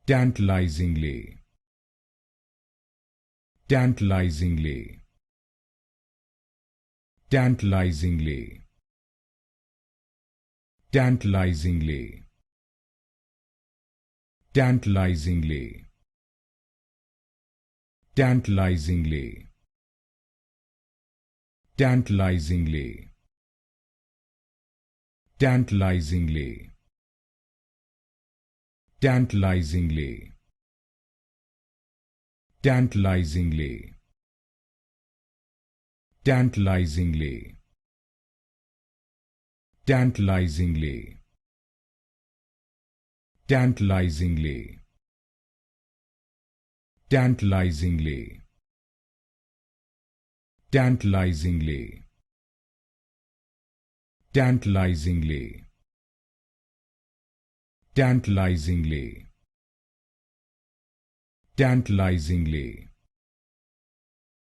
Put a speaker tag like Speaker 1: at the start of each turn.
Speaker 1: Tantalizingly. Tantalizingly. Tantalizingly. Tantalizingly. Tantalizingly. Tantalizingly. Tantalizingly. Tantalizingly. Tantalizingly. Tantalizingly. Tantalizingly. Tantalizingly. Tantalizingly. Tantalizingly. Tantalizingly. Tantalizingly. Tantalizingly. Tantalizingly.